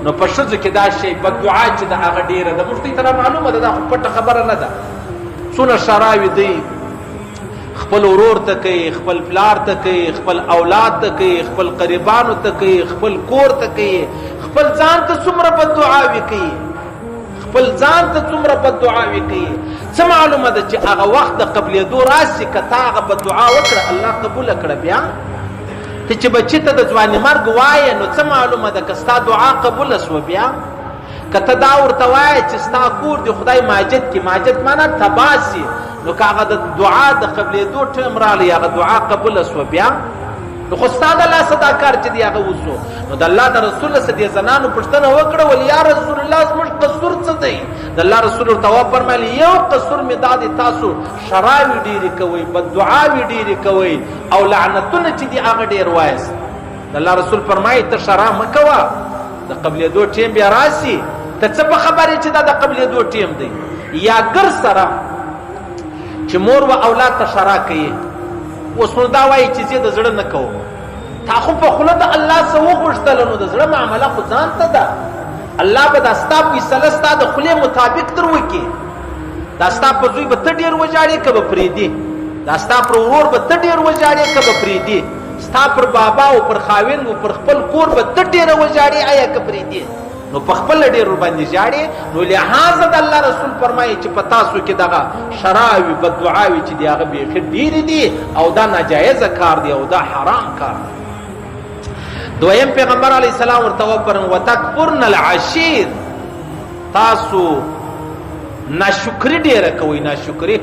نو په ښځو کې دا شی بددعا چې د هغه ډېره ده موږ ته معلومه ده دا خو پټه خبره نه ده څونه شراوي دی خپل ورور ته کوي خپل پلار ته کوي خپل اولاد ته کوي خپل قریبانو ته کوي خپل کور ته کوي خپل ځان ته څومره بددعاوې کوي خپل ځان ته څومره بددعاوې کوي څه معلومه ده چې هغه وخت د قبلېدو راشي که تا هغه بددعا وکړه الله قبوله کړه بیا ته چې بچي ته د ځواني مرګ وایې نو څه معلومه ده که ستا دعا قبوله سوه بیا که ته دا ورته وایې چې ستا کور د خدای ماجد کې ماجد معنا تباسي نو که هغه د دعا د قبلېدو ټیم راغلی هغه دعا قبوله سوه بیا نو خو ستا د لاسه دا کار چې دی هغه وسو نو د الله د رسول څخه دې زنانو پوښتنه وکړه ول یا رسول الله زموږ قصور څه دی د الله رسول ورته وفرمایل یو قصور مې دا دی تاسو شراوي ډېرې کوئ بددعاوې ډېرې کوئ او لعنتونه چې دي هغه ډېر وایاست د الله رسول فرمایي ته شرا مه کوه د قبلېدو ټیم بیا راسي ته څه په خبرې چې دا د قبلېدو ټیم دی یا ګر سره چې مور و اولاد ته شرا کوي اوس نو دا وایي چې زه د زړه نه کوم تا خو په خوله د الله څه وغوښتله نو د زړه معامله خو ځان ته ده الله به دا ستا فیصله ستا د خولې مطابق در وکړي دا ستا په زوی به ته ډېر وژاړې که به پرېږدې دا ستا پر ورور به ته ډېر وژاړې که به پرېږدې ستا پر بابا او پر خاوند او پر خپل کور به ته ډېره وژاړې آیا که پرېږدې نو په خپله ډېر ورباندې ژاړې نو لحاظه د الله رسول فرمایي چې په تاسو کې دغه شراوي بددعاوې چې دي هغه بیخي ډېرې دي او دا ناجایزه کار دی او دا حرام کار دی دویم پیغمبر علیه السلام ورته وفرمایل وتکفرن العشیر تاسو ناشکري ډېره کوئ ناشکري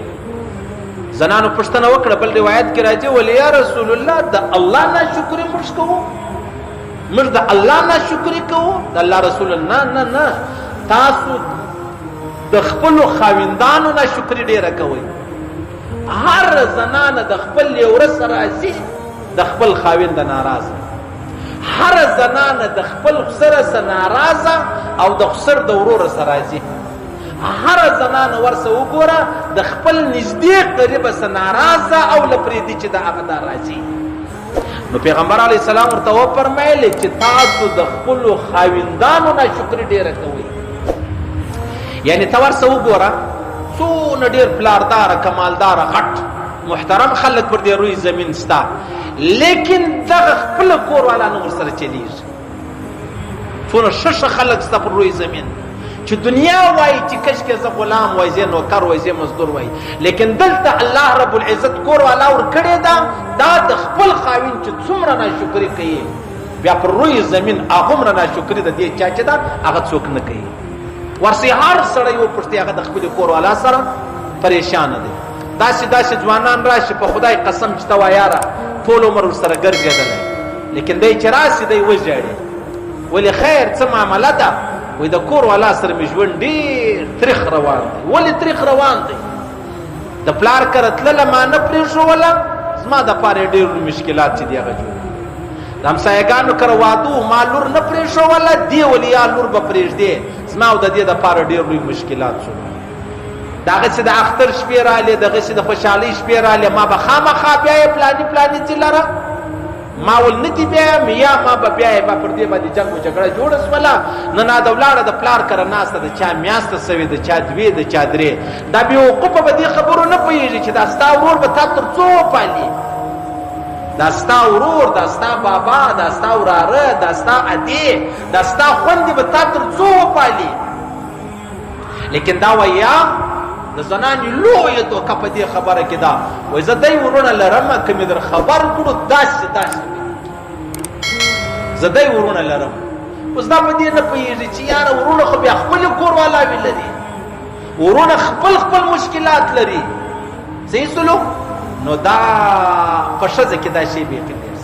زنانو پوښتنه وکړه بل روایت کې راځي ول یا رسول الله د الله ناشکري موږ کوو موږ د الله ناشکري کوو د الله رسول نه نه نه تاسو د خپلو خاوندانو ناشکري ډېره کوئ هر زنانه د خپل لیوره سره راځي د خپل خاوند ناراضه هر زنانه د خپل خسر سره ناراضه او د خسر د ورور سره راځي هر زنانه ورسه وګوره د خپل نږدې قریب سره ناراضه او لپریدي چې د هغه دا راځي نو پیغمبر علیه السلام ورته وفرمایل چې تاسو د خپلو خاوندانو ناشکري ډېره کوئ یعنې ته ورسه وګوره څونه ډېر پلارداره کمالداره غټ محترم خلک پر دې روی زمین ستا لیکن دغه خپل کور والا نه ورسره چلیږي څونه ښه خلک ستا پر روی زمین چې دنیا وایي چې کشکې زه غلام وای زه نوکر وای زه مزدور وای لیکن دلته الله رب العزت کور والا ورکړې ده دا د خپل خاوند چې څومره ناشکري کوي بیا پر روی زمین هغومره ناشکري د دې چا چې ده هغه څوک نه کوي ورسې هر سړی وپوښتي هغه د خپل کور والا سره پریشانه دی داسې داسې ځوانان راشي په خدای قسم چې ته وایه یاره ټول عمر ورسره ګرځېدلی لیکن دی چې راسي دی وژاړي ولې خیر څه معامله ده وای د کور والا سره مې ژوند ډېر تریخ روان دی ولې تریخ روان دی د پلار کره تلله ما نه پرېښوله زما دپاره یې ډېر مشکلات چې دي هغه جوړ د همسایهګانو کره واده ما لور نه پرېښوله دې ولې یا لور به پرېږدې زما او د دې دپاره ډېر لوی مشکلات شو د هغسې د اختر شپې رالې د هغسې د خوشحالۍ شپې رالې ما به خامخا بیا یې پلاني پلاني ځي لره ما ول نه دي بیایم یا ما به بیایې به پر دې باندې جنګ و جګړه جوړه شوله نن دا ولاړه د پلار کره ناسته د چا میاشته سوې د چا دوې د چا درې دا بېوقوفه به دې خبرو نه پوهېږي چې دا ستا ورور به تا تر څو وپالي دا ستا ورور دا ستا بابا دا ستا وراره دا ستا ادې دا ستا خوندې به تا تر څو وپالي لیکن دا ویا د زنانې لویه دوکه په دې خبره کې ده وایي زه دی ورونه لرم که مې در خبر کړو داسې داسې زه دی ورونه لرم اوس دا په دې نه پوهېږي چې یاره ورونه خو بیا خپلې کور والاوې لري ورونه خپل مشکلات لري صحیح سلوک نو دا په ښځه کې دا شی بیخي ډېر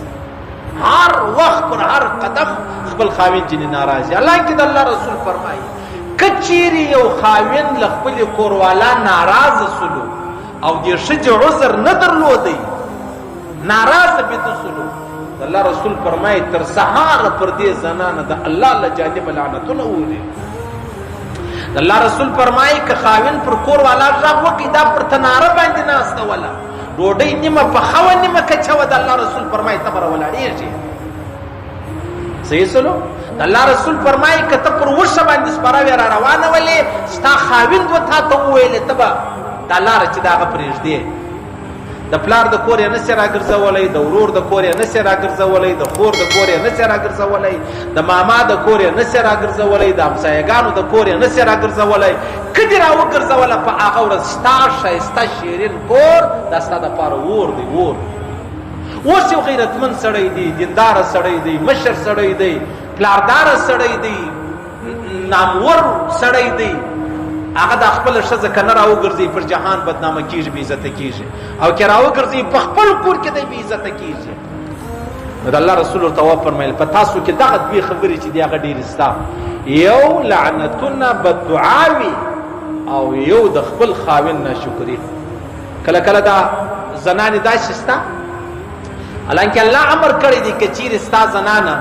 هر وخت پر هر قدم خپل خاوند جنې ناراضي حالانکې د الله رسول فرمایي کچیری یو خاوند له خپلې کوروالا ناراضه سلو او دې ښځې عذر نه درلودی ناراضه بیده سلو د الله رسول فرمایي تر سهاره پر دې زنانه د الله له جانبه لعنتونه اوري د الله رسول فرمایي که خاوند پر کوروالا غږ وکړي دا پر تناره باندې ناسته وله ډوډۍ نیمه پخه وه نیمه کچه وه د الله رسول فرمایي ته به راولاړېږي صحیح سلو الله رسول فرمایي که ته پر وشه باندې سپاره وې را روانه ولې ستا خاوند و تا ته وویلې ته به دا لاره چې د هغه پرېږدې د پلار د کور یې نسې راګرځولی د ورور د کور یې نسې راګرځولی د خور د کور یې نسې راګرځولی د ماما د کور یې نسې راګرځولی د همسایهګانو د کور یې نسې راګرځولی که دې راوګرځوله په هغه ورځ ستا ښایسته شیرین کور دا ستا دپاره اور دی اور اوس یو غیرتمند سړی دی دینداره سړی دی مشر سړی دی پلارداره سړی دی نامور سړی دی هغه د خپل ښځه که نه راوګرځي پر جهان بدنامه کېږي بې عزته کېږي او که راوګرځي په خپل کور کې دی بې عزته کېږي نو د الله رسول ورته وفرمیل په تاسو کې دغه دوې خبرې چې دي هغه ډېرې ستا یو لعنتونه بددعاوي او یو د خپل خاوند ناشکري کله کله دا زنانې داسې ستا حالانکه الله امر کړی دی که چیرې ستا زنانه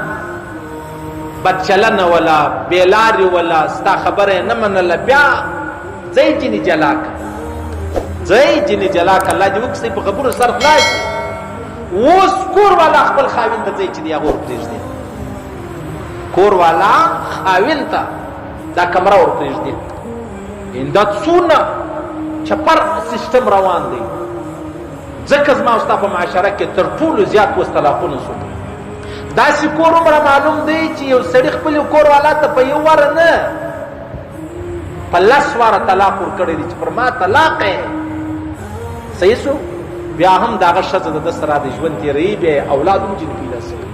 بدچلنه ولا بېلارې ولا ستا خبره یې نه منله بیا ځئ جنې جلا که ځئ جنې جلا که الله دې وکړي په خبرو سر خلاص اوس کور والا خپل خاوند ته ځئ چې دی هغه ور پرېږدي کور والا خاوند ته دا کمره ور پرېږدي دا څونه چپر سیستم روان دی ځکه زما او ستا په معاشره کې تر ټولو زیات اوس طلاقونه شو داسې کور عمره معلوم دی چې یو سړي خپل کور والا ته په یو واره نه په 10 واره طلاق ورکړی دی چې پر ما طلاق یې صحیح شو بیا هم د هغه ښځه د ده سره د ژوند تېروي بیا یې اولاد هم ځینې پیدا شوي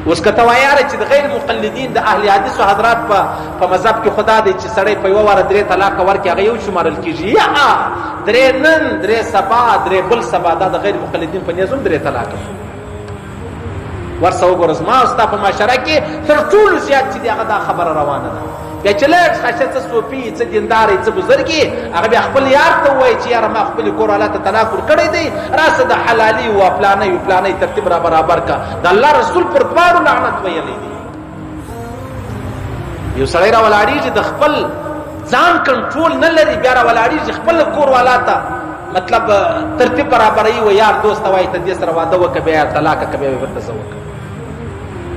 اوس که ته وایاره چې د غیر مقلدین د اهل حدیثو حضرات په مذهب کې خدا دی چې سړی په یوه واره 3 طلاقه ورکړي هغه یو شمارل کېږي یا 3 نن 3 سبا 3 بل سبا دا د غیر مقلدین په نیاز هم 3 طلاقه شو ورسه وګوره زما او ستا په معاشره کې تر ټولو زیات چې دی هغه دا خبره روانه ده بیا چې لږ خاشه څه صوفي څه دیندارې څه بزرګي هغه بیا خپل یار ته ووایي چې یاره ما خپلې کور والا ته طلاق ورکړی دی راسه د حلالي و فلانی و فلانی ترتیب را برابر که د الله رسول پر دواړو لعنت ویلی دی یو سړی را ولاړېږي د خپل ځان کنټرول نه لري بیا را ولاړېږي خپل کور والا ته مطلب ترتیب برابروي و یار دوست ته وایي ته دې سره واده وکړه بیا طلاقه که بیا یې ورته زه وکړه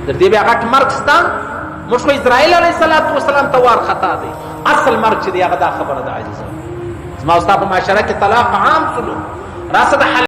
در دې بیا غټ مرګ ستا موږ خو اسرائیل علیه السلام ته وارخطا دی اصل مرګ چې دی هغه دا خبره ده عزیزه زما او ستا په معاشره کې طلاق عام شلو راسه د